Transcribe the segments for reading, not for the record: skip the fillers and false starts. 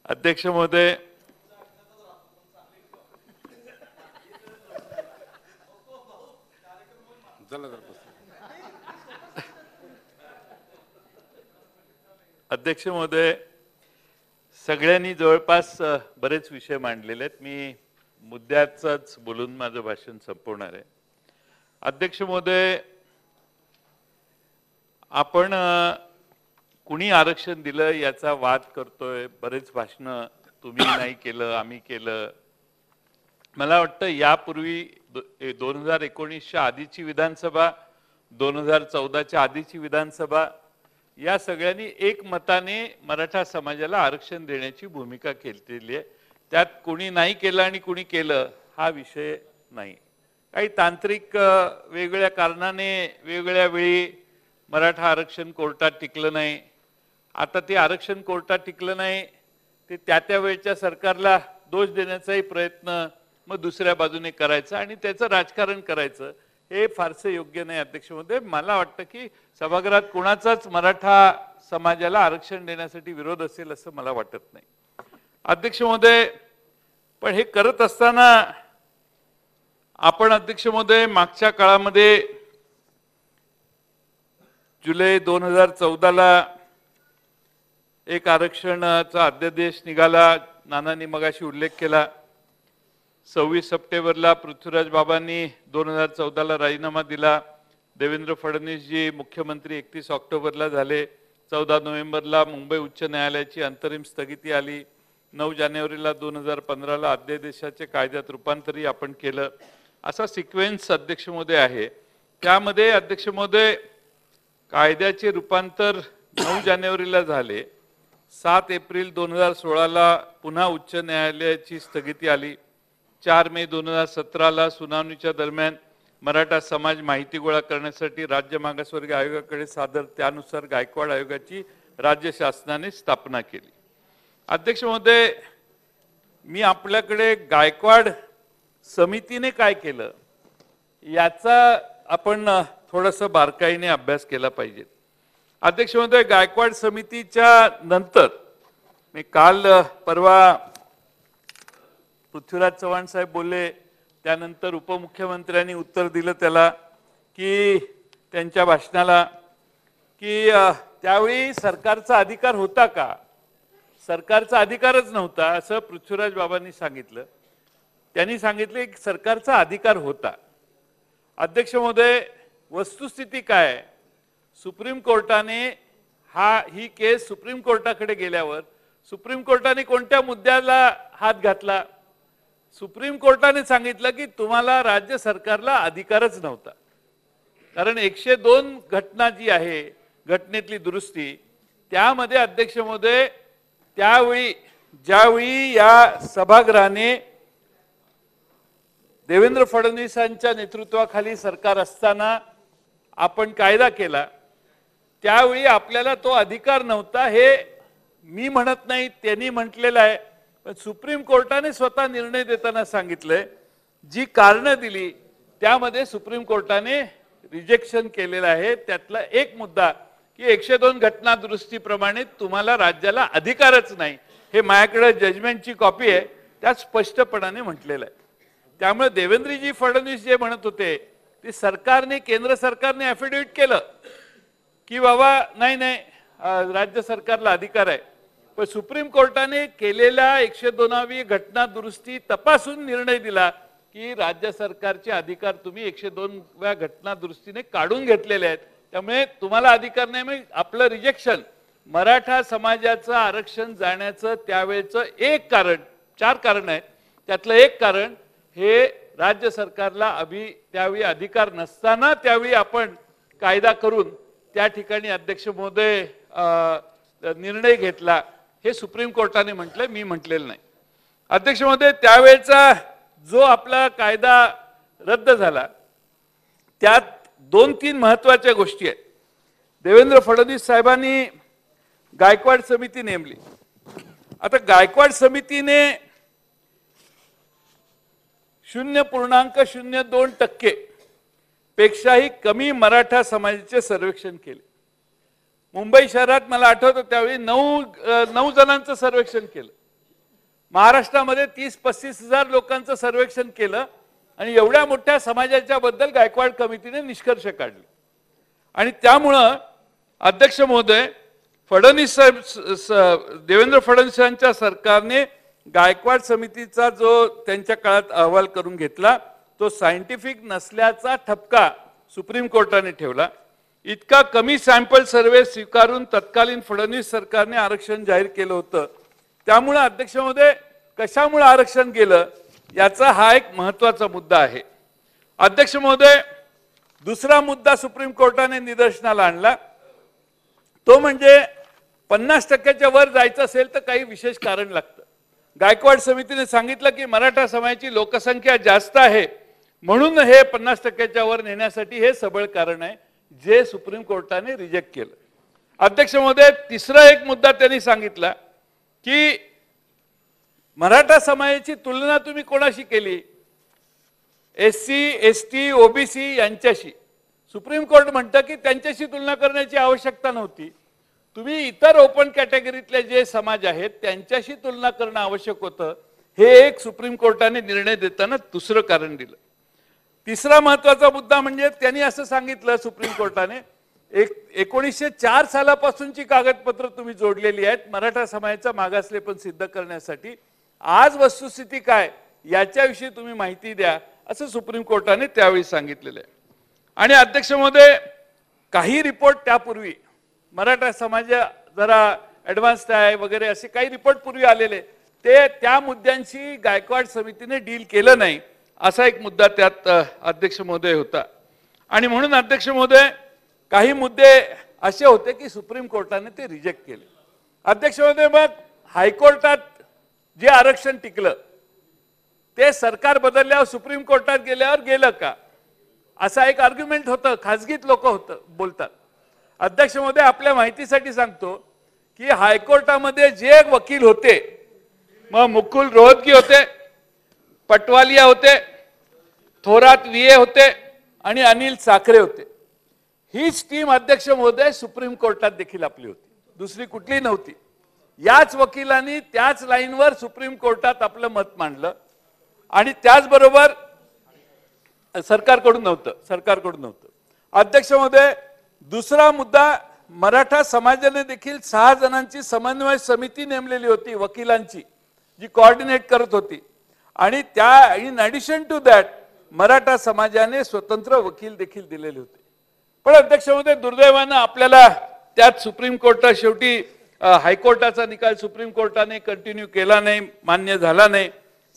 अध्यक्ष महोदय, अध्यक्ष महोदय, सगळ्यांनी जवळपास बरेच विषय मांडलेले आहेत. मी मुद्द्याचंच बोलून माझं भाषण संपवणार आहे. अध्यक्ष महोदय, आपण कुणी आरक्षण दिलं याचा वाद करतोय. बरेच भाषणं तुम्ही नाही केलं, आम्ही केलं. मला वाटतं यापूर्वी 2019च्या आधीची विधानसभा, 2014च्या आधीची विधानसभा, या सगळ्यांनी एकमताने मराठा समाजाला आरक्षण देण्याची भूमिका केलेली आहे. त्यात कोणी नाही केलं आणि कोणी केलं हा विषय नाही. काही तांत्रिक वेगवेगळ्या कारणाने वेगवेगळ्या वेळी मराठा आरक्षण कोर्टात टिकलं नाही. आता ते आरक्षण कोर्टात टिकलं नाही, ते त्या वेळच्या सरकारला दोष देण्याचाही प्रयत्न मग दुसऱ्या बाजूने करायचा आणि त्याचं राजकारण करायचं, हे फारसे योग्य नाही. अध्यक्ष महोदय, मला वाटतं की सभागृहात कोणाचाच मराठा समाजाला आरक्षण देण्यासाठी विरोध असेल असं मला वाटत नाही. अध्यक्ष महोदय, पण हे करत असताना आपण अध्यक्ष महोदय मागच्या काळामध्ये जुलै 2014ला एक आरक्षणाचा अध्यादेश निघाला. नानांनी मगाशी उल्लेख केला. 26 सप्टेंबरला पृथ्वीराज बाबांनी 2014ला राजीनामा दिला. देवेंद्र फडणवीसजी मुख्यमंत्री 31 ऑक्टोबरला झाले. 14 नोव्हेंबरला मुंबई उच्च न्यायालयाची अंतरिम स्थगिती आली. 9 जानेवारीला 2015ला अध्यादेशाचे कायद्यात रूपांतरही आपण केलं. असा सिक्वेन्स अध्यक्ष महोदय आहे. त्यामध्ये अध्यक्ष महोदय कायद्याचे रूपांतर 9 जानेवारीला झाले. 7 एप्रिल 2016ला पुन्हा उच्च न्यायालयाची स्थगिती आली. 4 मे 2017ला सुनावणीच्या दरम्यान मराठा समाज माहिती गोळा करण्यासाठी राज्य मागासवर्गीय आयोगाकडे सादर, त्यानुसार गायकवाड आयोगाची राज्य शासनाने स्थापना केली. अध्यक्ष महोदय, मी आपल्याकडे गायकवाड समितीने काय केलं याचा आपण थोडंसं बारकाईने अभ्यास केला पाहिजे. अध्यक्ष महोदय, गायकवाड समितीच्या नंतर मी काल परवा पृथ्वीराज चव्हाण साहेब बोलले, त्यानंतर उपमुख्यमंत्र्यांनी उत्तर दिलं त्याला की त्यांच्या भाषणाला की त्यावेळी सरकारचा अधिकार होता का? सरकारचा अधिकारच नव्हता असं पृथ्वीराज बाबांनी सांगितलं. त्यांनी सांगितले की सरकारचा अधिकार होता. अध्यक्ष महोदय, वस्तुस्थिती काय आहे? सुप्रीम कोर्टाने ही केस सुप्रीम कोर्टाकडे गेल्यावर सुप्रीम कोर्टाने कोणत्या मुद्द्याला हात घातला? सुप्रीम कोर्टाने सांगितलं की तुम्हाला राज्य सरकारला अधिकारच नव्हता. कारण 102 घटना जी आहे, घटनेतली दुरुस्ती, त्यामध्ये अध्यक्ष महोदय त्यावेळी ज्यावेळी या सभागृहाने देवेंद्र फडणवीसांच्या नेतृत्वाखाली सरकार असताना आपण कायदा केला, त्यावेळी आपल्याला तो अधिकार नव्हता. हे मी म्हणत नाही, त्यांनी म्हटलेलं आहे. पण सुप्रीम कोर्टाने स्वतः निर्णय देताना सांगितलंय, जी कारणं दिली त्यामध्ये सुप्रीम कोर्टाने रिजेक्शन केलेलं आहे. त्यातला एक मुद्दा की 102 घटना दुरुस्तीप्रमाणे तुम्हाला राज्याला अधिकारच नाही. हे माझ्याकडे जजमेंटची कॉपी आहे, त्यात स्पष्टपणाने म्हटलेलं आहे. त्यामुळे देवेंद्रजी फडणवीस जे म्हणत होते ते सरकारने, केंद्र सरकारने ॲफिडेव्हिट केलं की बाबा नाही राज्य सरकारला अधिकार आहे. पण सुप्रीम कोर्टाने केलेल्या 102वी घटना दुरुस्ती तपासून निर्णय दिला की राज्य सरकारचे अधिकार तुम्ही 102व्या घटना दुरुस्तीने काढून घेतलेले आहेत. त्यामुळे तुम्हाला अधिकार नाही. मग आपलं रिजेक्शन, मराठा समाजाचं आरक्षण जाण्याचं त्यावेळेचं एक कारण, 4 कारण आहेत, त्यातलं एक कारण हे राज्य सरकारला त्यावेळी अधिकार नसताना त्यावेळी आपण कायदा करून त्या ठिकाणी अध्यक्ष महोदय निर्णय घेतला. हे सुप्रीम कोर्टाने म्हटलंय, मी म्हटलेलं नाही. अध्यक्ष महोदय, त्यावेळेचा जो आपला कायदा रद्द झाला त्यात 2-3 महत्त्वाच्या गोष्टी आहेत. देवेंद्र फडणवीस साहेबांनी गायकवाड समिती नेमली. आता गायकवाड समितीने 0.02% पेक्षाही कमी मराठा समाजाचे सर्वेक्षण केले. मुंबई शहरात मला आठवतं त्यावेळी 9 जणांचं सर्वेक्षण केलं. महाराष्ट्रामध्ये 30-35 हजार लोकांचं सर्वेक्षण केलं आणि एवढ्या मोठ्या समाजाच्या बद्दल गायकवाड कमिटीने निष्कर्ष काढले. आणि त्यामुळं अध्यक्ष महोदय, फडणवीस साहेब, देवेंद्र फडणवीसांच्या सरकारने गायकवाड समितीचा जो त्यांच्या काळात अहवाल करून घेतला तो सायंटिफिक नसल्याचा ठपका सुप्रीम कोर्टाने ठेवला. इतका कमी सॅम्पल सर्वे स्वीकारून तत्कालीन फडणवीस सरकारने आरक्षण जाहीर केलं होतं. त्यामुळे अध्यक्ष महोदय, कशामुळे आरक्षण गेलं याचा हा एक महत्त्वाचा मुद्दा आहे. अध्यक्ष महोदय, दुसरा मुद्दा सुप्रीम कोर्टाने निदर्शनाला आणला तो म्हणजे 50% वर जायचं असेल तर काही विशेष कारण लागतं. गायकवाड समितीने सांगितलं की मराठा समाजाची लोकसंख्या जास्त आहे म्हणून हे 50% वर नेण्यासाठी हे सबळ कारण आहे, जे सुप्रीम कोर्टाने रिजेक्ट केलं. अध्यक्ष महोदय, तिसरा एक मुद्दा त्यांनी सांगितला की मराठा समाजाची तुलना तुम्ही कोणाशी केली? SC, ST, OBC यांच्याशी. सुप्रीम कोर्ट म्हणतं की त्यांच्याशी तुलना करण्याची आवश्यकता नव्हती. तुम्ही इतर ओपन कॅटेगरीतले जे समाज आहेत त्यांच्याशी तुलना करणं आवश्यक होतं. हे एक सुप्रीम कोर्टाने निर्णय देताना दुसरं कारण दिलं. तिसरा महत्त्वाचा मुद्दा म्हणजे त्यांनी असं सांगितलं सुप्रीम कोर्टाने, 1904 सालापासूनची कागदपत्र तुम्ही जोडलेली आहेत मराठा समाजाचा मागासलेपण सिद्ध करण्यासाठी. आज वस्तुस्थिती काय याच्याविषयी तुम्ही माहिती द्या असं सुप्रीम कोर्टाने त्यावेळी सांगितलेलं आहे. आणि अध्यक्ष महोदय, काही रिपोर्ट त्यापूर्वी मराठा समाज जरा ॲडव्हान्स्ड आहे वगैरे असे काही रिपोर्ट पूर्वी आलेले, ते त्या मुद्द्यांशी गायकवाड समितीने डील केलं नाही असा एक मुद्दा त्यात अध्यक्ष महोदय होता. आणि म्हणून अध्यक्ष महोदय, काही मुद्दे असे होते की सुप्रीम कोर्टाने ते रिजेक्ट केले. अध्यक्ष महोदय, मग हायकोर्टात जे आरक्षण टिकलं ते सरकार बदलल्यावर सुप्रीम कोर्टात गेल्यावर गेलं का, असा एक आर्ग्युमेंट होतं, खाजगीत लोक होतं बोलतात. अध्यक्ष महोदय, आपल्या माहितीसाठी सांगतो की हायकोर्टामध्ये जे वकील होते, मग मुकुल रोहतगी होते, पटवालिया होते, थोरात VA होते आणि अनिल साखरे होते, हीच टीम अध्यक्ष महोदय सुप्रीम कोर्टात देखील आपली होती, दुसरी कुठली नव्हती. याच वकिलांनी त्याच लाईनवर सुप्रीम कोर्टात आपलं मत मांडलं आणि त्याचबरोबर सरकारकडून नव्हतं. अध्यक्ष महोदय, दुसरा मुद्दा, मराठा समाजाने देखील 6 जणांची समन्वय समिती नेमलेली होती वकिलांची, जी कोऑर्डिनेट करत होती. आणि त्या in addition to that Maratha समाजाने स्वतंत्र वकील देखील दिलेले होते. पण अध्यक्ष महोदय, दुर्दैवानं आपल्याला त्यात सुप्रीम कोर्टात शेवटी हायकोर्टाचा निकाल सुप्रीम कोर्टाने कंटिन्यू केला नाही, मान्य झाला नाही.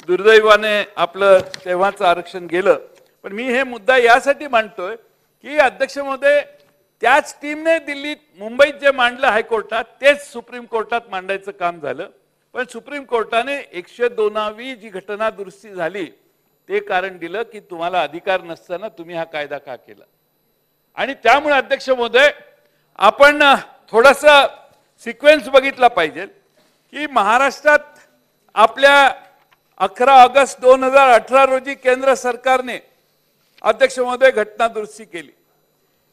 दुर्दैवाने आपलं तेव्हाचं आरक्षण गेलं. पण मी हे मुद्दा यासाठी मांडतोय की अध्यक्ष महोदय, त्याच टीमने दिल्लीत मुंबईत जे मांडलं हायकोर्टात तेच सुप्रीम कोर्टात मांडायचं काम झालं. पण सुप्रीम कोर्टाने 102वी जी घटना दुरुस्ती झाली ते कारण दिलं की तुम्हाला अधिकार नसताना तुम्ही हा कायदा का केला. आणि त्यामुळे अध्यक्ष महोदय, आपण थोडासा सिक्वेन्स बघितला पाहिजे की महाराष्ट्रात आपल्या 11 ऑगस्ट 2018 रोजी केंद्र सरकारने अध्यक्ष महोदय घटना दुरुस्ती केली.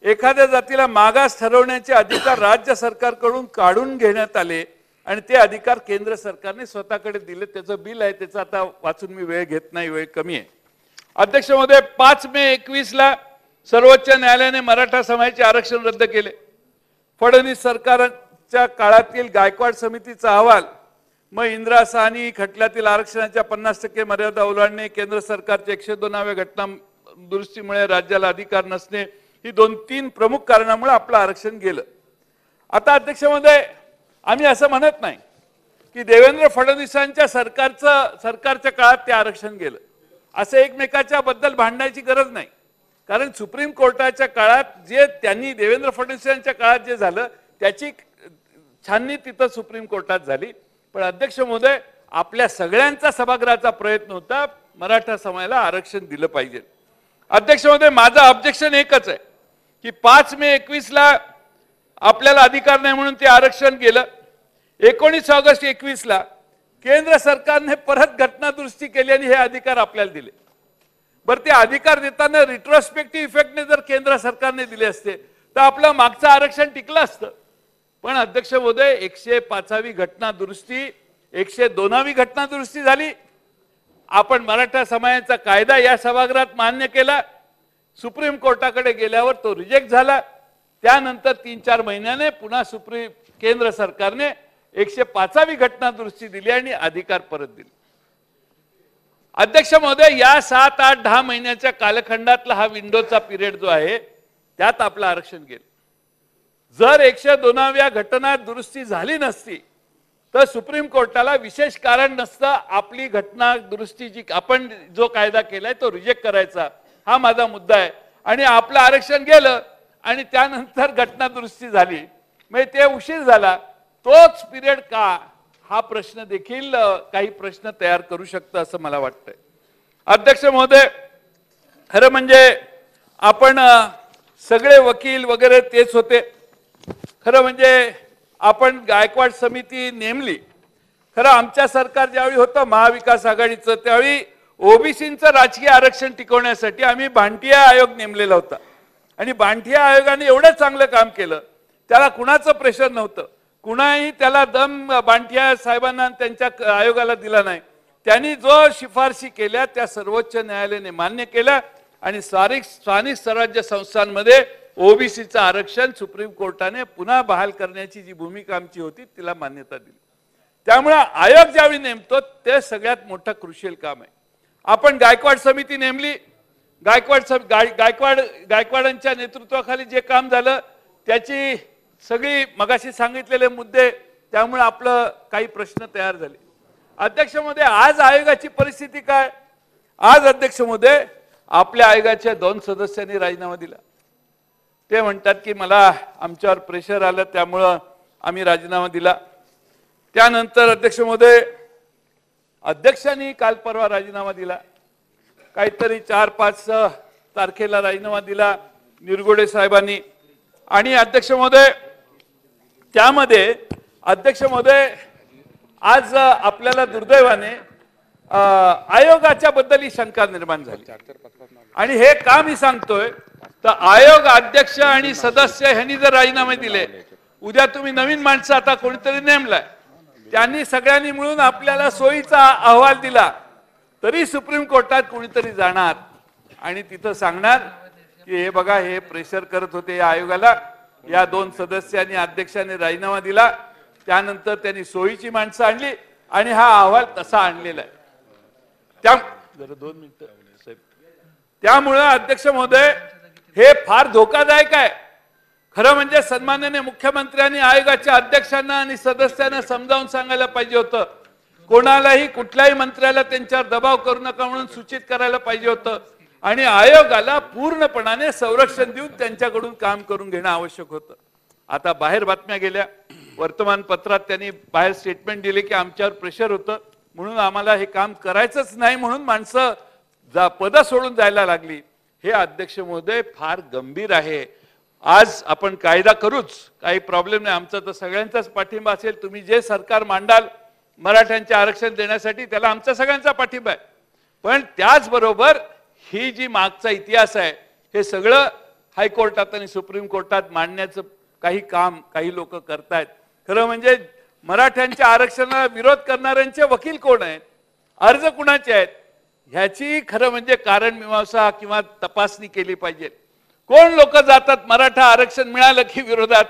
एखाद्या जातीला मागास ठरवण्याचे अधिकार राज्य सरकारकडून काढून घेण्यात आले आणि ते अधिकार केंद्र सरकारने स्वतःकडे दिले. त्याचं बिल आहे, त्याचा आता वाचून मी वेळ घेत नाही, वेळ कमी आहे. अध्यक्ष महोदय, 5 मे 2021 सर्वोच्च न्यायालयाने मराठा समाजाचे आरक्षण रद्द केले. फडणवीस सरकारच्या काळातील गायकवाड समितीचा अहवाल, मग इंदिरा साहनी खटल्यातील आरक्षणाच्या 50% मर्यादा ओलांडणे, केंद्र सरकारच्या 102व्या घटना दुरुस्तीमुळे राज्याला अधिकार नसणे, ही 2-3 प्रमुख कारणामुळे आपलं आरक्षण गेलं. आता अध्यक्ष महोदय, आम्ही असं म्हणत नाही की देवेंद्र फडणवीसांच्या सरकारच्या काळात ते आरक्षण गेलं, असं एकमेकाच्या बद्दल भांडण्याची गरज नाही. कारण सुप्रीम कोर्टाच्या काळात जे त्यांनी देवेंद्र फडणवीसांच्या काळात जे झालं त्याची छाननी तिथं सुप्रीम कोर्टात झाली. पण अध्यक्ष महोदय, आपल्या सगळ्यांचा सभागृहाचा प्रयत्न होता मराठा समाजाला आरक्षण दिलं पाहिजे. अध्यक्ष महोदय, माझं ऑब्जेक्शन एकच आहे की 5 मे 2021 आपल्याला अधिकार नाही म्हणून ते आरक्षण गेलं. 19 ऑगस्ट 2021 केंद्र सरकारने परत घटना दुरुस्ती केली आणि हे अधिकार आपल्याला दिले. बरं, ते अधिकार देताना रिट्रोस्पेक्टिव्ह इफेक्टने जर केंद्र सरकारने दिले असते तर आपलं मागचं आरक्षण टिकलं असतं. पण अध्यक्ष महोदय, 105वी घटना दुरुस्ती 102वी घटना दुरुस्ती झाली. आपण मराठा समाजाचा कायदा या सभागृहात मान्य केला. सुप्रीम कोर्टाकडे गेल्यावर तो रिजेक्ट झाला. त्यानंतर 3-4 महिन्याने पुन्हा केंद्र सरकारने 105वी घटना दुरुस्ती दिली आणि अधिकार परत दिले. अध्यक्ष महोदय, या 7, 8, 10 महिन्याच्या कालखंडातला हा विंडोचा पिरियड जो आहे त्यात आपलं आरक्षण गेलं. जर 102व्या घटना दुरुस्ती झाली नसती तर सुप्रीम कोर्टाला विशेष कारण नसतं आपली घटना दुरुस्तीची आपण जो कायदा केलाय तो रिजेक्ट करायचा. हा माझा मुद्दा आहे. आणि आपलं आरक्षण गेलं आणि त्यानंतर घटना दुरुस्ती झाली, म्हणजे ते उशीर झाला. तोच पिरियड का, हा प्रश्न देखील काही प्रश्न तयार करू शकतं असं मला वाटतंय. अध्यक्ष महोदय, खरं म्हणजे आपण सगळे वकील वगैरे तेच होते. खरं म्हणजे आपण गायकवाड समिती नेमली. खरं आमच्या सरकार ज्यावेळी होतं महाविकास आघाडीचं, त्यावेळी ओबीसींचं राजकीय आरक्षण टिकवण्यासाठी आम्ही भांटिया आयोग नेमलेला होता. आणि भांटिया आयोगाने एवढं चांगलं काम केलं, त्याला कुणाचं प्रेशर नव्हतं, कुणाही त्याला दम भांटिया साहेबांना त्यांच्या आयोगाला दिला नाही. त्यांनी जो शिफारशी केल्या त्या सर्वोच्च न्यायालयाने मान्य केल्या आणि स्थानिक स्वराज्य संस्थांमध्ये ओबीसीचं आरक्षण सुप्रीम कोर्टाने पुन्हा बहाल करण्याची जी भूमिका आमची होती तिला मान्यता दिली. त्यामुळे आयोग ज्यावेळी नेमतो ते सगळ्यात मोठं क्रुशियल काम आहे. आपण गायकवाड समिती नेमली. गायकवाडांच्या नेतृत्वाखाली जे काम झालं त्याची सगळी मगाशी सांगितलेले मुद्दे, त्यामुळे आपलं काही प्रश्न तयार झाले. अध्यक्ष महोदय, आज आयोगाची परिस्थिती काय? आज अध्यक्ष महोदय आपल्या आयोगाच्या 2 सदस्यांनी राजीनामा दिला. ते म्हणतात की मला आमच्यावर प्रेशर आलं त्यामुळं आम्ही राजीनामा दिला. त्यानंतर अध्यक्ष महोदय अध्यक्षांनी काल परवा राजीनामा दिला. काहीतरी 4-5 तारखेला राजीनामा दिला निरगुडे साहेबांनी. आणि अध्यक्ष महोदय त्यामध्ये अध्यक्ष महोदय आज आपल्याला दुर्दैवाने आयोगाच्या बद्दल शंका निर्माण झाली. आणि हे का मी सांगतोय तर आयोग अध्यक्ष आणि सदस्य यांनी जर राजीनामे दिले, उद्या तुम्ही नवीन माणसं आता कोणीतरी नेमलाय, त्यांनी सगळ्यांनी मिळून आपल्याला सोयीचा अहवाल दिला तरी सुप्रीम कोर्टात कोणीतरी जाणार आणि तिथं सांगणार की हे बघा हे प्रेशर करत होते या आयोगाला, या 2 सदस्यांनी अध्यक्षांनी राजीनामा दिला, त्यानंतर त्यांनी सोयीची माणसं आणली आणि हा अहवाल तसा आणलेला आहे. जरा 2 मिनिटं साहेब. त्यामुळे अध्यक्ष महोदय हे फार धोकादायक आहे. खरं म्हणजे सन्माननीय मुख्यमंत्र्यांनी आयोगाच्या अध्यक्षांना आणि सदस्यांना समजावून सांगायला पाहिजे होतं. कोणालाही कुठल्याही मंत्र्याला त्यांच्यावर दबाव करू नका म्हणून सूचित करायला पाहिजे होतं. आणि आयोगाला पूर्णपणाने संरक्षण देऊन त्यांच्याकडून काम करून घेणं आवश्यक होतं. आता बाहेर बातम्या गेल्या, वर्तमानपत्रात त्यांनी बाहेर स्टेटमेंट दिले की आमच्यावर प्रेशर होतं म्हणून आम्हाला हे काम करायचंच नाही म्हणून माणसं पद सोडून जायला लागली. हे अध्यक्ष महोदय फार गंभीर आहे. आज आपण कायदा करूच, काही प्रॉब्लेम नाही, आमचा तर सगळ्यांचाच पाठिंबा असेल. तुम्ही जे सरकार मांडाल मराठ्यांचे आरक्षण देण्यासाठी त्याला आमचा सगळ्यांचा पाठिंबा आहे. पण त्याचबरोबर ही जी मागचा इतिहास आहे हे सगळं हायकोर्टात आणि सुप्रीम कोर्टात मांडण्याचं काही काम काही लोक करतायत. खरं म्हणजे मराठ्यांच्या आरक्षणाला विरोध करणाऱ्यांचे वकील कोण आहेत, अर्ज कुणाचे आहेत, ह्याची खरं म्हणजे कारण मीमांसा किंवा तपासणी केली पाहिजे. कोण लोक जातात मराठा आरक्षण मिळालं की विरोधात,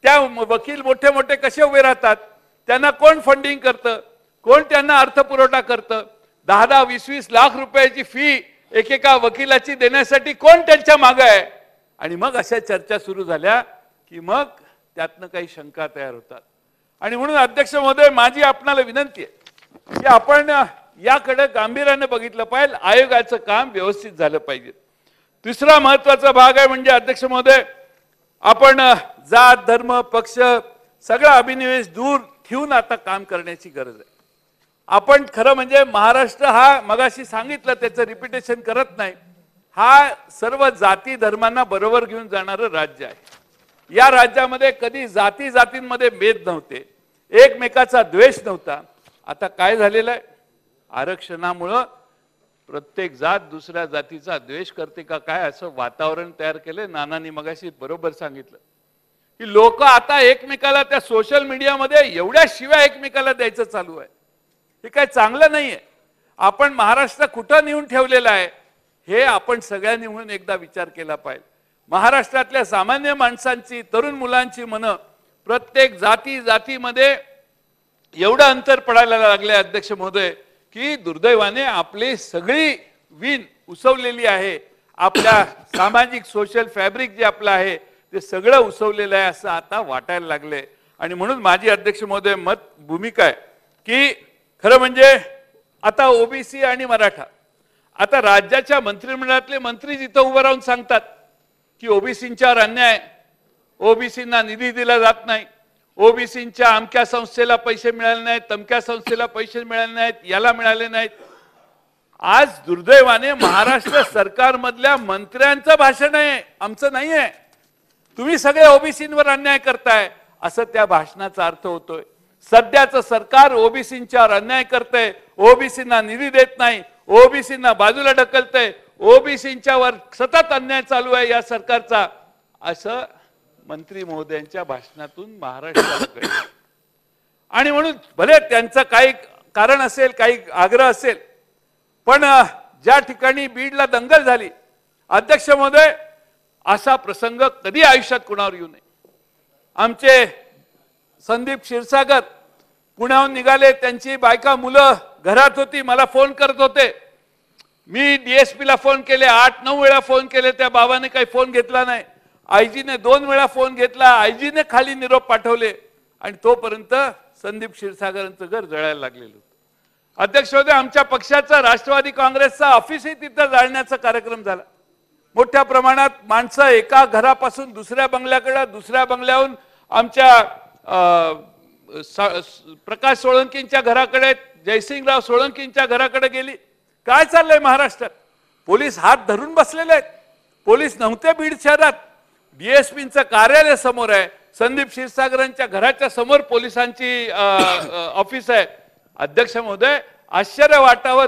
त्या वकील मोठे मोठे कसे उभे राहतात, त्यांना कोण फंडिंग करतं, कोण त्यांना अर्थपुरवठा करतं, 10-10, 20-20 लाख रुपयाची फी एकेका वकिलाची देण्यासाठी कोण त्यांच्या मागे आहे. आणि मग अशा चर्चा सुरू झाल्या की मग त्यातनं काही शंका तयार होतात. आणि म्हणून अध्यक्ष महोदय माझी आपणाला विनंती आहे की आपण याकडे गांभीर्याने बघितलं पाहिजे, आयोगाचं काम व्यवस्थित झालं पाहिजे. तिसरा महत्वाचा भाग आहे म्हणजे अध्यक्ष महोदय आपण जात धर्म पक्ष सगळा अभिनिवेश दूर ठेवून आता काम करण्याची गरज आहे. आपण खरं म्हणजे महाराष्ट्र हा मगाशी सांगितलं त्याचं रिपिटेशन करत नाही, हा सर्व जाती धर्मांना बरोबर घेऊन जाणारं राज्य आहे. या राज्यामध्ये कधी जाती जातींमध्ये भेद नव्हते, एकमेकाचा द्वेष नव्हता. आता काय झालेलं आहे, आरक्षणामुळं प्रत्येक जात दुसऱ्या जातीचा द्वेष करते का काय असं वातावरण तयार केलंय. नानांनी मगाशी बरोबर सांगितलं. की लोक आता एकमेकाला त्या सोशल मीडियामध्ये एवढ्या शिव्या एकमेकाला द्यायचं चालू आहे. हे काय चांगलं नाहीये. आपण महाराष्ट्र कुठं नेऊन ठेवलेला आहे हे आपण सगळ्यांनी म्हणून एकदा विचार केला पाहिजे. महाराष्ट्रातल्या सामान्य माणसांची, तरुण मुलांची मनं प्रत्येक जातीमध्ये एवढं अंतर पडायला लागले अध्यक्ष महोदय, की दुर्दैवाने आपली सगळी विण उसवलेली आहे. आपल्या सामाजिक सोशल फॅब्रिक जे आपलं आहे ते सगळं उसवलेलं आहे असं आता वाटायला लागले. आणि म्हणून माझी अध्यक्ष महोदय भूमिका आहे की खरं म्हणजे आता ओबीसी आणि मराठा, आता राज्याच्या मंत्रिमंडळातले मंत्री जिथं उभं राहून सांगतात की ओबीसींच्यावर अन्याय, ओबीसींना निधी दिला जात नाही, ओबीसींच्या अमक्या संस्थेला पैसे मिळाले नाहीत, तमक्या संस्थेला पैसे मिळाले नाहीत, याला मिळाले नाहीत. आज दुर्दैवाने महाराष्ट्र सरकारमधल्या मंत्र्यांचं भाषण आहे, आमचं नाही आहे. तुम्ही सगळे ओबीसींवर अन्याय करताय असं त्या भाषणाचा अर्थ होतोय. सध्याचं सरकार ओबीसींच्यावर अन्याय करतंय, ओबीसींना निधी देत नाही, ओबीसींना बाजूला ढकलतंय, ओबीसींच्यावर सतत अन्याय चालू आहे या सरकारचा, असं मंत्री महोदयांच्या भाषणातून महाराष्ट्राला कळलं. आणि म्हणून भले त्यांचं काही कारण असेल, काही आग्रह असेल, पण ज्या ठिकाणी बीडला दंगल झाली, अध्यक्ष महोदय असा प्रसंग कधी आयुष्यात कुणावर येऊ नये. आमचे संदीप क्षीरसागर पुण्याहून निघाले, त्यांची बायका मुलं घरात होती, मला फोन करत होते. मी डीएसपीला फोन केले, 8-9 वेळा फोन केले, त्या बाबाने काही फोन घेतला नाही. आयजीने 2 वेळा फोन घेतला, आयजीने खाली निरोप पाठवले आणि तोपर्यंत संदीप क्षीरसागरांचं घर जळायला लागलेलं होतं. अध्यक्ष होते आमच्या पक्षाचा राष्ट्रवादी काँग्रेसचा ऑफिसही तिथं जाळण्याचा कार्यक्रम झाला. मोठ्या प्रमाणात माणसं एका घरापासून दुसऱ्या बंगल्याकडे, दुसऱ्या बंगल्याहून आमच्या प्रकाश सोळंकींच्या घराकडे, जयसिंगराव सोळंकींच्या घराकडे गेली. काय चाललंय महाराष्ट्रात? पोलीस हात धरून बसलेले आहेत. पोलीस नव्हते बीड शहरात, डीएसपींचं कार्यालय समोर आहे, संदीप क्षीरसागरांच्या घराच्या समोर पोलिसांची ऑफिस आहे. अध्यक्ष महोदय आश्चर्य वाटावं,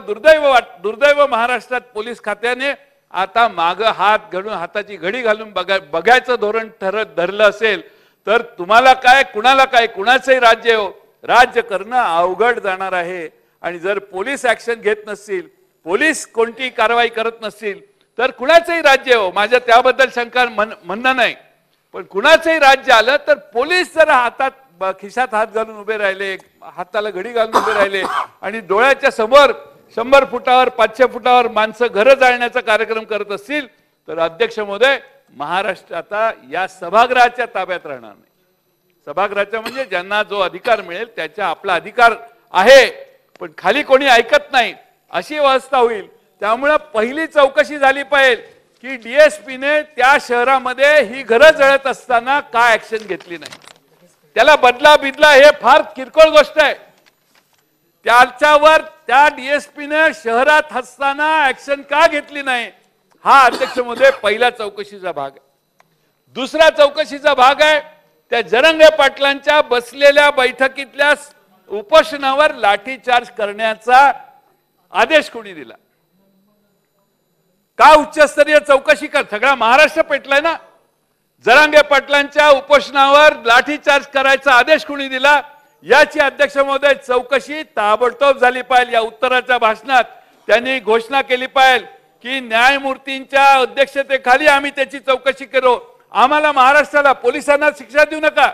दुर्दैव महाराष्ट्रात पोलीस खात्याने आता माग हात घालून, हाताची घडी घालून बघायचं धोरण धरलं असेल तर तुम्हाला काय, कुणाला काय, कुणाचंही राज्य हो, राज्य करणं अवघड जाणार आहे. आणि जर पोलीस ऍक्शन घेत नसतील, पोलीस कोणती कारवाई करत नसतील तर कुणाचंही राज्य हो, माझ्या त्याबद्दल शंका म्हणणं नाही, पण कुणाचंही राज्य आलं तर पोलीस जर हातात खिशात हात घालून उभे राहिले, हाताला घडी घालून उभे राहिले आणि डोळ्याच्या समोर 100 फुटावर 500 फुटावर माणसं घरं जाळण्याचा कार्यक्रम करत असतील तर अध्यक्ष महोदय महाराष्ट्र आता या सभागृहाच्या ताब्यात राहणार नाही. सभागृहाच्या म्हणजे ज्यांना जो अधिकार मिळेल त्याच्या आपला अधिकार आहे, पण खाली कोणी ऐकत नाही अशी अवस्था होईल. त्यामुळे पहिली चौकशी झाली पाहिजे की डीएसपीने त्या शहरामध्ये ही घरं जळत असताना का ऍक्शन घेतली नाही. त्याला बदला हे फार किरकोळ गोष्ट आहे. त्याच्यावर त्या डीएसपीने शहरात असताना ऍक्शन का घेतली नाही हा अध्यक्ष महोदय पहिल्या चौकशीचा भाग आहे. दुसरा चौकशीचा भाग आहे त्या जरंगे पाटलांच्या बसलेल्या बैठकीतल्या उपोषणावर लाठीचार्ज करण्याचा आदेश कोणी दिला. का उच्चस्तरीय चौकशी कर, सगळा महाराष्ट्र पेटलाय ना. जरांगे पाटलांच्या उपोषणावर लाठीचार्ज करायचा आदेश कोणी दिला याची अध्यक्ष महोदय चौकशी ताबडतोब झाली पाहिजे. या उत्तराच्या भाषणात त्यांनी घोषणा केली पाहिजे की न्यायमूर्तींच्या अध्यक्षतेखाली आम्ही त्याची चौकशी करू. आम्हाला महाराष्ट्राला, पोलिसांना शिक्षा देऊ नका,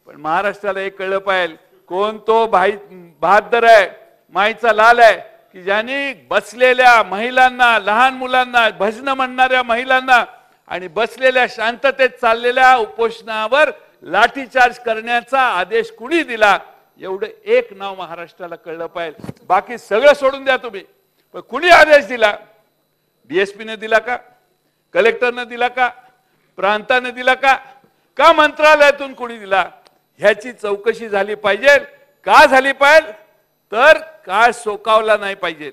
पण महाराष्ट्राला हे कळलं पाहिजे कोण तो बहादर आहे, माईचा लाल आहे की ज्यांनी बसलेल्या महिलांना, लहान मुलांना, भजन म्हणणाऱ्या महिलांना आणि बसलेल्या शांततेत चाललेल्या उपोषणावर लाठीचार्ज करण्याचा आदेश कुणी दिला. एवढं एक नाव महाराष्ट्राला कळलं पाहिजे. बाकी सगळं सोडून द्या तुम्ही, पण कुणी आदेश दिला? डीएसपीने दिला का, कलेक्टरने दिला का, प्रांताने दिला का, का मंत्रालयातून कुणी दिला? ह्याची चौकशी झाली पाहिजे. का झाली पाहिजे तर काय सोकावला नाही पाहिजे.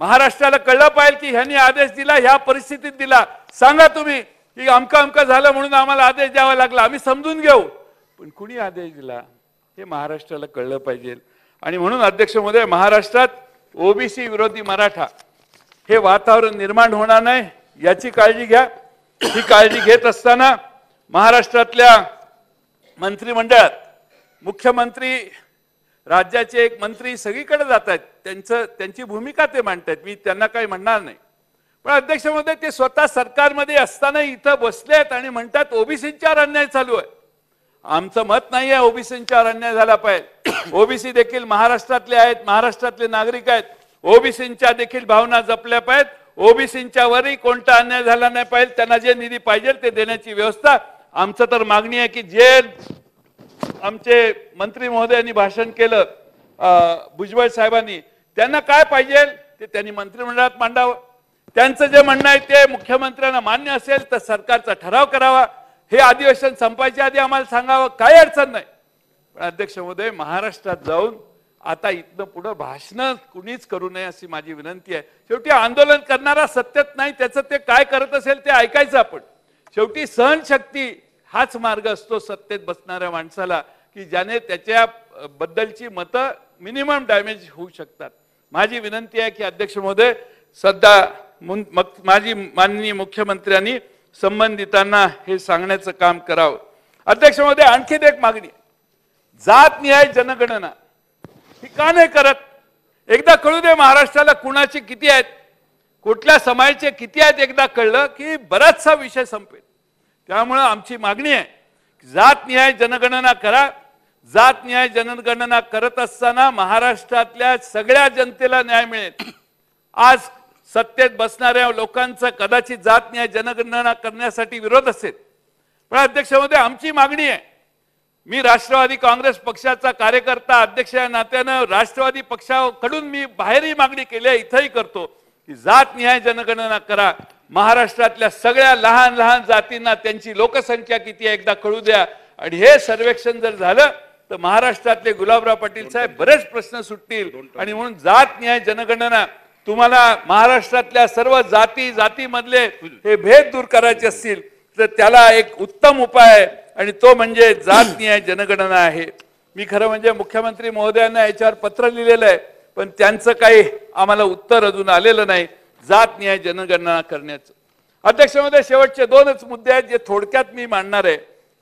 महाराष्ट्राला कळलं पाहिजे की ह्यांनी आदेश दिला, ह्या परिस्थितीत दिला. सांगा तुम्ही की अमका झालं म्हणून आम्हाला आदेश द्यावा लागला, आम्ही समजून घेऊ, पण कुणी आदेश दिला हे महाराष्ट्राला कळलं पाहिजे. आणि म्हणून अध्यक्ष महोदय महाराष्ट्रात ओबीसी विरोधी मराठा हे वातावरण निर्माण होणार नाही याची काळजी घ्या. ही काळजी घेत असताना महाराष्ट्रातल्या मंत्रिमंडळात मुख्यमंत्री, राज्याचे एक मंत्री सगळीकडे जात आहेत, त्यांची भूमिका ते मांडतात, मी त्यांना काही म्हणणार नाही. पण अध्यक्ष महोदय, ते स्वतः सरकारमध्ये असताना इथं बसलेत आणि म्हणतात ओबीसींच्यावर अन्याय चालू आहे. आमचं मत नाही आहे ओबीसींच्यावर अन्याय झाला पाहिजे. ओबीसी देखील महाराष्ट्रातले आहेत, महाराष्ट्रातले नागरिक आहेत. ओबीसींच्या देखील भावना जपल्या पाहिजेत. ओबीसींच्यावरही कोणता अन्याय झाला नाही पाहिजे. त्यांना जे निधी पाहिजे ते देण्याची व्यवस्था. आमचं तर मागणी आहे की जे आमचे मंत्री महोदयांनी भाषण केलं, भुजबळ साहेबांनी, त्यांना काय पाहिजे ते त्यांनी मंत्रिमंडळात मांडावं. त्यांचं जे म्हणणं आहे ते मुख्यमंत्र्यांना मान्य असेल तर सरकारचा ठराव करावा. हे अधिवेशन संपायच्या आधी आम्हाला सांगावं, काही अडचण नाही. पण अध्यक्ष महोदय, महाराष्ट्रात जाऊन आता इथनं पुढे भाषण कुणीच करू नये अशी माझी विनंती आहे. शेवटी आंदोलन करणारा सत्तेत नाही, त्याचं ते काय करत असेल ते ऐकायचं आपण. शेवटी सहनशक्ती हाच मार्ग असतो सत्तेत बसणाऱ्या माणसाला, की ज्याने त्याच्या बद्दलची मतं मिनिमम डॅमेज होऊ शकतात. माझी विनंती आहे की अध्यक्ष महोदय, सध्या माझी माननीय मुख्यमंत्र्यांनी संबंधितांना हे सांगण्याचं काम करावं. अध्यक्ष महोदय, आणखी एक मागणी, जात न्याय जनगणना ही का नाही करत? एकदा कळू दे महाराष्ट्राला कुणाचे किती आहेत, कुठल्या समाजाचे किती आहेत. एकदा कळलं की बराचसा विषय संपेल. त्यामुळे आमची मागणी आहे, जात न्याय जनगणना करा. जात न्याय जनगणना करत असताना महाराष्ट्रातल्या सगळ्या जनतेला न्याय मिळेल. आज सत्तेत बसणाऱ्या लोकांचा कदाचित जात न्याय जनगणना करण्यासाठी विरोध असेल. पण अध्यक्ष महोदय, आमची मागणी आहे, मी राष्ट्रवादी काँग्रेस पक्षाचा कार्यकर्ता अध्यक्ष या नात्यानं राष्ट्रवादी पक्षाकडून मी बाहेरही मागणी केली आहे, इथंही करतो की जात न्याय जनगणना करा. महाराष्ट्रातल्या सगळ्या लहान लहान जातींना त्यांची लोकसंख्या किती आहे एकदा कळू द्या. आणि हे सर्वेक्षण जर झालं तर महाराष्ट्रातले गुलाबराव पाटील साहेब बरेच प्रश्न सुटतील. आणि म्हणून जात न्याय जनगणना, तुम्हाला महाराष्ट्रातल्या सर्व जातीमधले हे भेद दूर करायचे असतील तर त्याला एक उत्तम उपाय आहे आणि तो म्हणजे जात न्याय जनगणना आहे. मी खरं म्हणजे मुख्यमंत्री महोदयांना याच्यावर पत्र लिहिलेलं आहे, पण त्यांचं काही आम्हाला उत्तर अजून आलेलं नाही जात न्याय जनगणना करण्याचं. अध्यक्ष महोदय, शेवटचे दोनच मुद्दे आहेत जे थोडक्यात मी मांडणार आहे.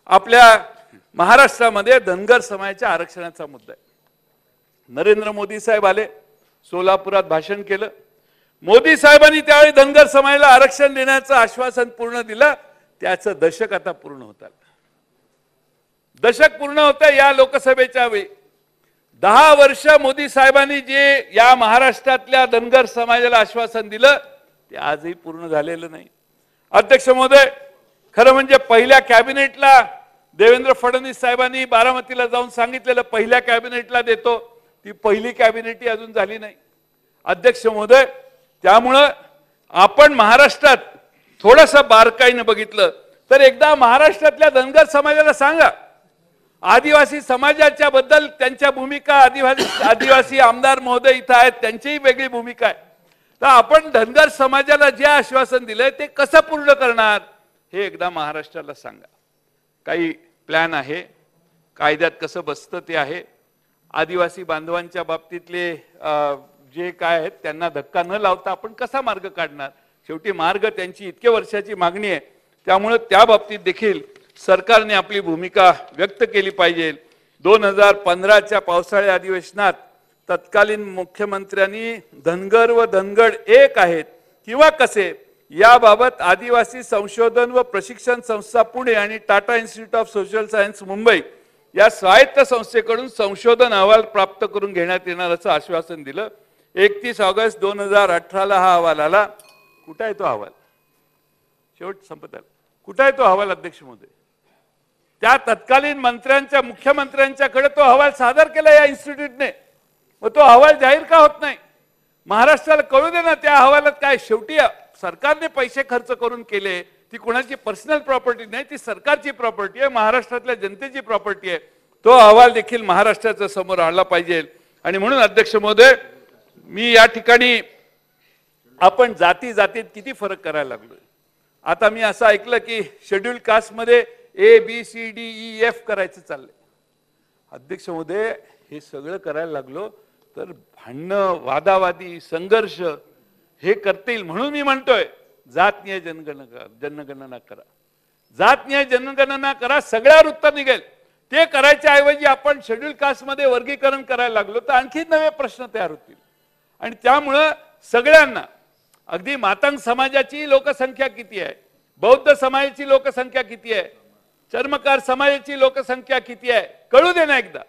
आपल्या महाराष्ट्रामध्ये धनगर समाजाच्या आरक्षणाचा मुद्दा आहे. नरेंद्र मोदी साहेब आले, सोलापुरात भाषण केलं. मोदी साहेबांनी त्यावेळी धनगर समाजाला आरक्षण देण्याचं आश्वासन पूर्ण दिलं. त्याचं दशक आता पूर्ण होत आलं. दशक पूर्ण होतं या लोकसभेच्या वेळी. 10 वर्ष मोदी साहेबांनी जे या महाराष्ट्रातल्या धनगर समाजाला आश्वासन दिलं ते आजही पूर्ण झालेलं नाही. अध्यक्ष महोदय, खरं म्हणजे पहिल्या कॅबिनेटला देवेंद्र फडणवीस साहेबांनी बारामतीला जाऊन सांगितलेलं पहिल्या कॅबिनेटला देतो, ती पहिली कॅबिनेटही अजून झाली नाही. अध्यक्ष महोदय, त्यामुळं आपण महाराष्ट्रात थोडंसं बारकाईने बघितलं तर एकदा महाराष्ट्रातल्या धनगर समाजाला सांगा, आदिवासी समाजाच्या बद्दल त्यांच्या भूमिका, आदिवासी आमदार महोदय इथं आहेत, त्यांचीही वेगळी भूमिका आहे. तर आपण धनगर समाजाला जे आश्वासन दिलंय ते कसं पूर्ण करणार हे एकदा महाराष्ट्राला सांगा. काही प्लॅन आहे, कायद्यात कसं बसतं ते आहे. आदिवासी बांधवांच्या बाबतीतले जे काय आहेत त्यांना धक्का न लावता आपण कसा मार्ग काढणार? शेवटी मार्ग त्यांची इतक्या वर्षाची मागणी आहे, त्यामुळे त्या बाबतीत देखील सरकारने आपली भूमिका व्यक्त केली पाहिजे. 2015च्या पावसाळी अधिवेशनात तत्कालीन मुख्यमंत्र्यांनी धनगर व धनगड एक आहेत किंवा कसे याबाबत आदिवासी संशोधन व प्रशिक्षण संस्था पुणे आणि Tata institute of social science Mumbai या स्वायत्त संस्थेकडून संशोधन अहवाल प्राप्त करून घेण्यात येणार असं आश्वासन दिलं. 31 ऑगस्ट 2018ला हा अहवाल आला. कुठे आहे तो अहवाल? शेवट संपत आला. कुठे आहे तो अहवाल अध्यक्ष महोदय? त्या तत्कालीन मंत्र्यांच्या मुख्यमंत्र्यांच्याकडे तो अहवाल सादर केला या इन्स्टिट्यूटने. मग तो अहवाल जाहीर का होत नाही? महाराष्ट्राला कळू दे ना त्या अहवालात काय. शेवटी सरकारने पैसे खर्च करून केले, ती कोणाची पर्सनल प्रॉपर्टी नाही, ती सरकारची प्रॉपर्टी आहे, महाराष्ट्रातल्या जनतेची प्रॉपर्टी आहे. तो अहवाल देखील महाराष्ट्राच्या समोर आणला पाहिजे. आणि म्हणून अध्यक्ष महोदय, मी या ठिकाणी आपण जातीत किती फरक करायला लागलोय. आता मी असं ऐकलं की शेड्यूल कास्टमध्ये ABCDEF करायचं चाललंय. अध्यक्ष महोदय, हे सगळं करायला लागलो तर भांडणं, वादावादी, संघर्ष हे करतील. म्हणून मी म्हणतोय जात न्याय जनगणना करा. जात न्याय जनगणना करा, सगळ्यावर उत्तर निघेल. ते करायच्या ऐवजी आपण शेड्यूल कास्टमध्ये वर्गीकरण करायला लागलो तर आणखी नवे प्रश्न तयार होतील. आणि त्यामुळं सगळ्यांना, अगदी मातंग समाजाची लोकसंख्या किती आहे, बौद्ध समाजाची लोकसंख्या किती आहे, चर्मकार समाजाची लोकसंख्या किती आहे, कळू दे ना एकदा.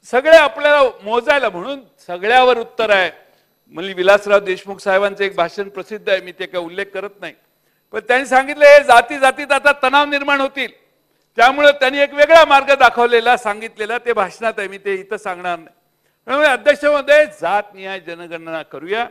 सगळे आपल्याला मोजायला, म्हणून सगळ्यावर उत्तर आहे. म्हणजे विलासराव देशमुख साहेबांचं एक भाषण प्रसिद्ध आहे, मी ते काय उल्लेख करत नाही, पण त्यांनी सांगितलं हे जाती जातीत आता तणाव निर्माण होतील, त्यामुळे त्यांनी एक वेगळा मार्ग दाखवलेला सांगितलेला ते भाषणात आहे, मी ते इथं सांगणार नाही. त्यामुळे अध्यक्षमध्ये जातनिहाय जनगणना करूया.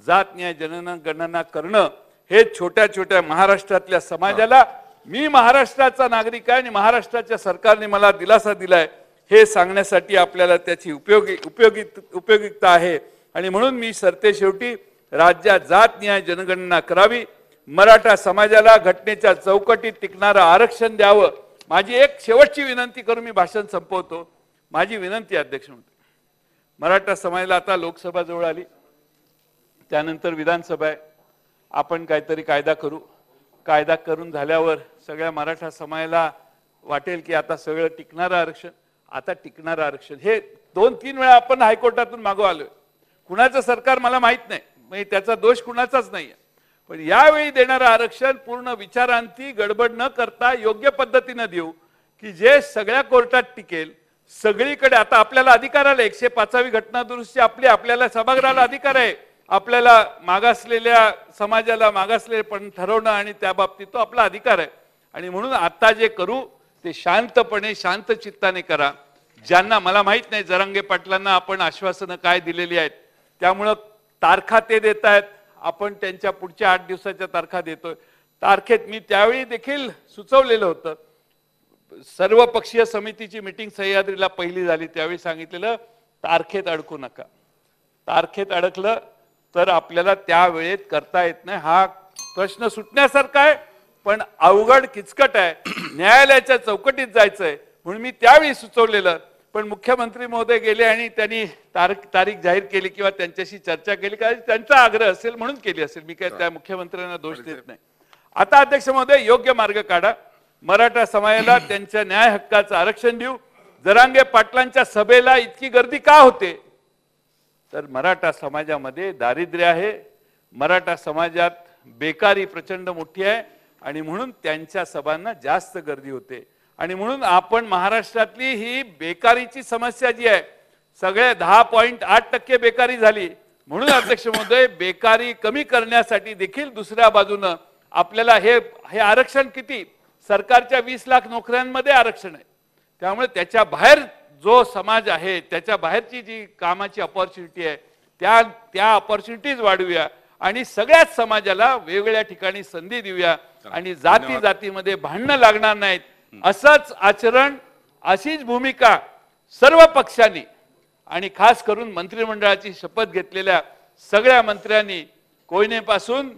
जातनिहाय जनगणना करणं हे छोट्या छोट्या महाराष्ट्रातल्या समाजाला, मी महाराष्ट्राचा नागरिक आहे आणि महाराष्ट्राच्या सरकारने मला दिलासा दिलाय हे सांगण्यासाठी आपल्याला त्याची उपयोगिकता आहे. आणि म्हणून मी सरतेशेवटी राज्यात जातनिहाय जनगणना करावी, मराठा समाजाला घटनेच्या चौकटीत टिकणारं आरक्षण द्यावं. माझी एक शेवटची विनंती करून मी भाषण संपवतो. माझी विनंती अध्यक्ष म्हणतो, मराठा समाजाला आता लोकसभा जवळ आली, त्यानंतर विधानसभा आहे, आपण काहीतरी कायदा करू. कायदा करून झाल्यावर सगळ्या मराठा समाजाला वाटेल की आता सगळं टिकणारं आरक्षण, आता टिकणारं आरक्षण हे 2-3 वेळा आपण हायकोर्टातून मागो आलोय. कुणाचं सरकार मला माहित नाही, म्हणजे त्याचा दोष कुणाचाच नाहीये, पण यावेळी देणारं आरक्षण पूर्ण विचारांती गडबड न करता योग्य पद्धतीने देऊ की जे सगळ्या कोर्टात टिकेल. सगळीकडे आता आपल्याला अधिकार आला, 105वी घटना दुरुस्ती आपल्याला सभागृहाला अधिकार आहे, आपल्याला मागासलेल्या समाजाला मागासले पण ठरवणं आणि त्या बाबतीत तो आपला अधिकार आहे. आणि म्हणून आता जे करू ते शांतपणे शांत चित्ताने करा. ज्यांना मला माहित नाही जरांगे पाटलांना आपण आश्वासनं काय दिलेली आहेत, त्यामुळं तारखा ते देत आहेत, आपण त्यांच्या पुढच्या 8 दिवसाच्या तारखा देतोय. तारखेत मी त्यावेळी देखील सुचवलेलं होतं, सर्व पक्षीय समितीची मीटिंग सह्याद्रीला पहिली झाली त्यावेळी सांगितलेलं तारखेत अडकू नका. तारखेत अडकलं तर आपल्याला त्या वेळेत करता येत नाही. हा प्रश्न सुटण्यासारखा आहे पण अवघड किचकट आहे, न्यायालयाच्या चौकटीत जायचंय म्हणून मी त्यावेळी सुचवलेलं. पण मुख्यमंत्री महोदय गेले आणि त्यांनी तारीख जाहीर केली किंवा त्यांच्याशी चर्चा केली, कारण त्यांचा आग्रह असेल म्हणून केली असेल, मी काय त्या मुख्यमंत्र्यांना दोष देत नाही. आता अध्यक्ष महोदय योग्य मार्ग काढा, मराठा समाजाला त्यांच्या न्याय हक्काचं आरक्षण देऊ. जरांगे पाटलांच्या सभेला इतकी गर्दी का होते, तर मराठा समाजामध्ये दारिद्र्य आहे, मराठा समाजात बेकारी प्रचंड मोठी आहे आणि म्हणून त्यांच्या सभांना जास्त गर्दी होते. आणि म्हणून आपण महाराष्ट्रातली ही बेकारीची समस्या जी आहे, सगळे 10.8% बेकारी झाली. म्हणून अध्यक्ष महोदय बेकारी कमी करण्यासाठी देखील दुसऱ्या बाजूनं आपल्याला हे आरक्षण किती, सरकारच्या 20 लाख नोकऱ्यांमध्ये आरक्षण आहे, त्यामुळे त्याच्या बाहेर जो समाज आहे त्याच्या बाहेरची जी कामाची अपॉर्च्युनिटी आहे त्या अपॉर्च्युनिटीज वाढवूया आणि सगळ्याच समाजाला वेगवेगळ्या ठिकाणी संधी देऊया आणि जाती जातीमध्ये भांडणं लागणार नाहीत. असंच आचरण, अशीच भूमिका सर्व पक्षांनी आणि खास करून मंत्रिमंडळाची शपथ घेतलेल्या सगळ्या मंत्र्यांनी, कोयनेपासून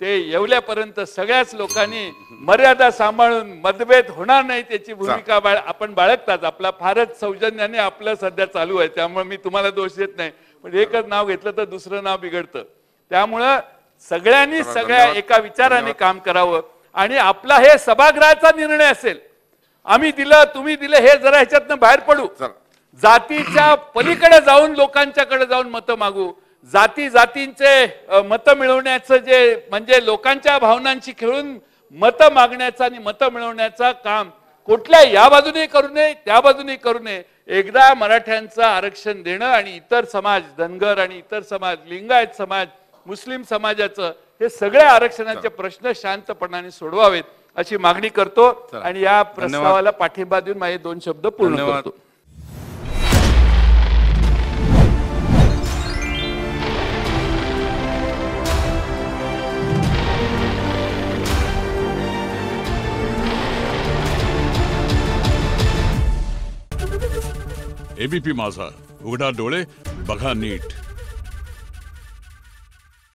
ते येवल्यापर्यंत सगळ्याच लोकांनी मर्यादा सांभाळून मतभेद होणार नाही त्याची भूमिका आपण बाळगतात. आपला फारच सौजन्याने आपलं सध्या चालू आहे, त्यामुळे मी तुम्हाला दोष देत नाही, पण एकच नाव घेतलं तर दुसरं नाव बिघडतं. त्यामुळं सगळ्यांनी सगळ्या एका विचाराने काम करावं आणि आपला हे सभागृहाचा निर्णय असेल, आम्ही दिलं तुम्ही दिलं हे जरा ह्याच्यातनं बाहेर पडू, जातीच्या पलीकडे जाऊन लोकांच्याकडे जाऊन मतं मागू. जातींचे मतं मिळवण्याचं जे म्हणजे लोकांच्या भावनांशी खेळून मतं मागण्याचं आणि मतं मिळवण्याचं काम कुठल्या या बाजूने करू नये त्या बाजूने करू नये. एकदा मराठ्यांचं आरक्षण देणं आणि इतर समाज, धनगर आणि इतर समाज, लिंगायत समाज, मुस्लिम समाजाचं हे सगळे आरक्षणाचे प्रश्न शांतपणाने सोडवावेत अशी मागणी करतो आणि या प्रस्तावाला पाठिंबा देऊन माझे 2 शब्द पूर्ण करतो. एबीपी माझा, उघडा डोळे बघा नीट.